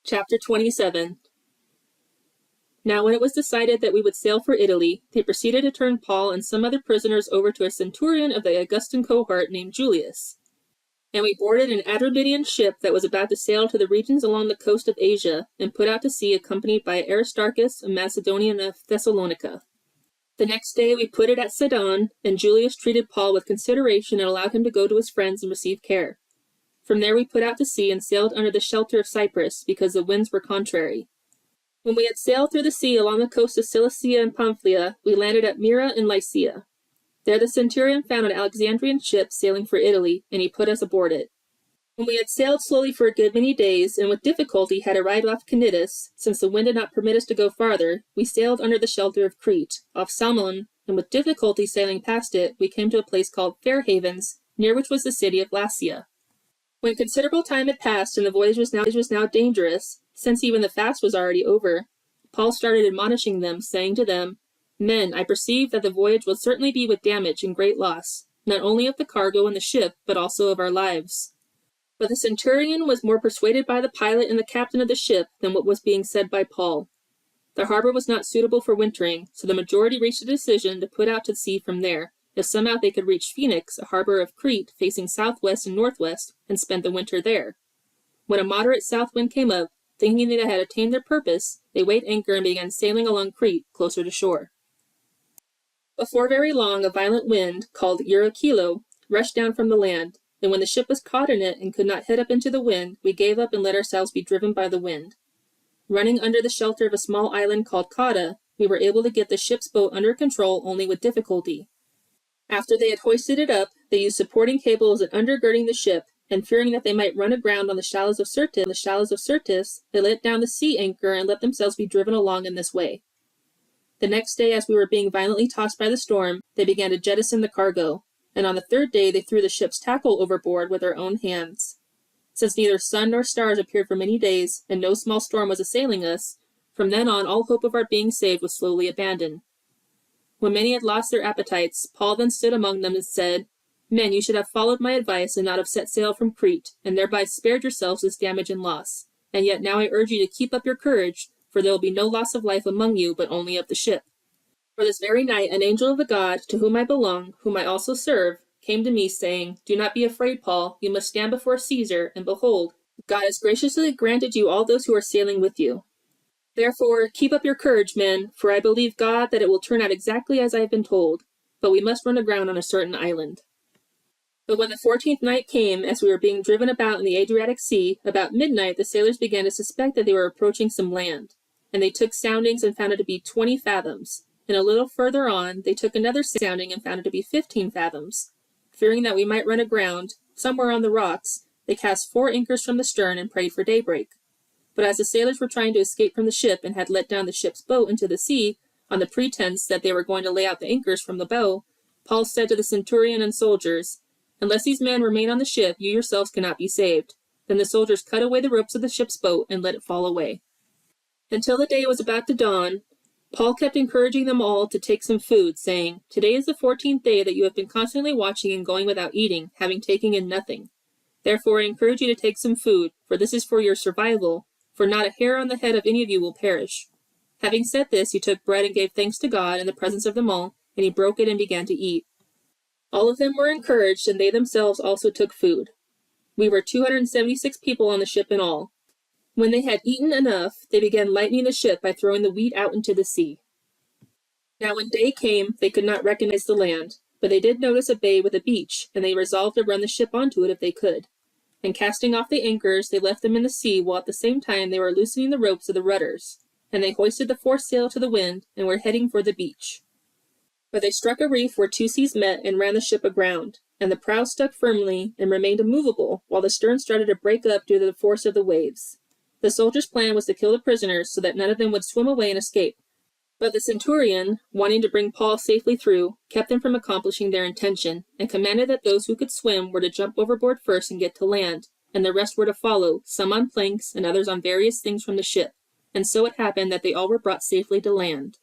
Chapter 27. Now when it was decided that we would sail for Italy, they proceeded to turn Paul and some other prisoners over to a centurion of the Augustan cohort named Julius. And we boarded an Adramyttian ship that was about to sail to the regions along the coast of Asia, and put out to sea accompanied by Aristarchus, a Macedonian of Thessalonica. The next day we put it at Sidon, and Julius treated Paul with consideration and allowed him to go to his friends and receive care. From there we put out to sea and sailed under the shelter of Cyprus, because the winds were contrary. When we had sailed through the sea along the coast of Cilicia and Pamphylia, we landed at Myra in Lycia. There the centurion found an Alexandrian ship sailing for Italy, and he put us aboard it. When we had sailed slowly for a good many days, and with difficulty had arrived off Cnidus, since the wind did not permit us to go farther, we sailed under the shelter of Crete, off Salmon, and with difficulty sailing past it, we came to a place called Fair Havens, near which was the city of Lasea. When considerable time had passed and the voyage was now dangerous, since even the fast was already over, Paul started admonishing them, saying to them, "Men, I perceive that the voyage will certainly be with damage and great loss, not only of the cargo and the ship, but also of our lives." But the centurion was more persuaded by the pilot and the captain of the ship than what was being said by Paul. The harbor was not suitable for wintering, so the majority reached a decision to put out to sea from there, if somehow they could reach Phoenix, a harbor of Crete facing southwest and northwest, and spend the winter there. When a moderate south wind came up, thinking they had attained their purpose, they weighed anchor and began sailing along Crete, closer to shore. Before very long, a violent wind, called Eurykilo, rushed down from the land, and when the ship was caught in it and could not head up into the wind, we gave up and let ourselves be driven by the wind. Running under the shelter of a small island called Cauda, we were able to get the ship's boat under control only with difficulty. After they had hoisted it up, they used supporting cables and undergirding the ship, and fearing that they might run aground on the shallows of Syrtis, they let down the sea anchor and let themselves be driven along in this way. The next day, as we were being violently tossed by the storm, they began to jettison the cargo, and on the third day they threw the ship's tackle overboard with their own hands. Since neither sun nor stars appeared for many days, and no small storm was assailing us, from then on all hope of our being saved was slowly abandoned. When many had lost their appetites, Paul then stood among them and said, "Men, you should have followed my advice and not have set sail from Crete, and thereby spared yourselves this damage and loss. And yet now I urge you to keep up your courage, for there will be no loss of life among you, but only of the ship." For this very night an angel of the God, to whom I belong, whom I also serve, came to me, saying, "Do not be afraid, Paul, you must stand before Caesar, and behold, God has graciously granted you all those who are sailing with you. Therefore, keep up your courage, men, for I believe God that it will turn out exactly as I have been told, but we must run aground on a certain island." But when the 14th night came, as we were being driven about in the Adriatic Sea, about midnight the sailors began to suspect that they were approaching some land, and they took soundings and found it to be 20 fathoms, and a little further on they took another sounding and found it to be 15 fathoms. Fearing that we might run aground, somewhere on the rocks, they cast 4 anchors from the stern and prayed for daybreak. But as the sailors were trying to escape from the ship and had let down the ship's boat into the sea, on the pretense that they were going to lay out the anchors from the bow, Paul said to the centurion and soldiers, "Unless these men remain on the ship, you yourselves cannot be saved." Then the soldiers cut away the ropes of the ship's boat and let it fall away. Until the day was about to dawn, Paul kept encouraging them all to take some food, saying, "Today is the 14th day that you have been constantly watching and going without eating, having taken in nothing. Therefore I encourage you to take some food, for this is for your survival, for not a hair on the head of any of you will perish." Having said this, he took bread and gave thanks to God in the presence of them all, and he broke it and began to eat. All of them were encouraged, and they themselves also took food. We were 276 people on the ship in all. When they had eaten enough, they began lightening the ship by throwing the wheat out into the sea. Now when day came, they could not recognize the land, but they did notice a bay with a beach, and they resolved to run the ship onto it if they could. And casting off the anchors, they left them in the sea, while at the same time they were loosening the ropes of the rudders. And they hoisted the foresail to the wind, and were heading for the beach. But they struck a reef where 2 seas met and ran the ship aground, and the prow stuck firmly and remained immovable, while the stern started to break up due to the force of the waves. The soldiers' plan was to kill the prisoners so that none of them would swim away and escape. But the centurion, wanting to bring Paul safely through, kept them from accomplishing their intention, and commanded that those who could swim were to jump overboard first and get to land, and the rest were to follow, some on planks and others on various things from the ship. And so it happened that they all were brought safely to land.